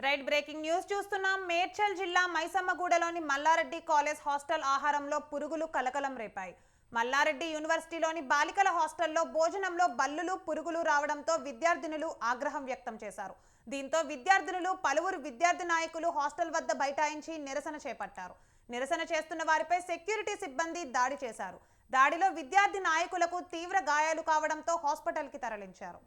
Right breaking news చూస్తున్నాం. మేడ్చల్ జిల్లా మైసమ్మగూడలోని Mallareddy college hostel ఆహారంలో పురుగులు కలకలం రేపాయి. మల్లారెడ్డి యూనివర్సిటీలోని బాలికల హాస్టల్లో భోజనంలో బల్లులు పురుగులు రావడంతో విద్యార్థినులు ఆగ్రహం వ్యక్తం చేశారు. దీంతో విద్యార్థినులు పలువురు విద్యార్థి నాయకులు హాస్టల్ వద్ద బైఠాయించి నిరసన చేపట్టారు. నిరసన చేస్తున్న వారిపై సెక్యూరిటీ సిబ్బంది దాడి చేశారు. దాడిలో విద్యార్థి నాయకులకు తీవ్ర గాయాలు కావడంతో హాస్పిటల్కి తరలించారు.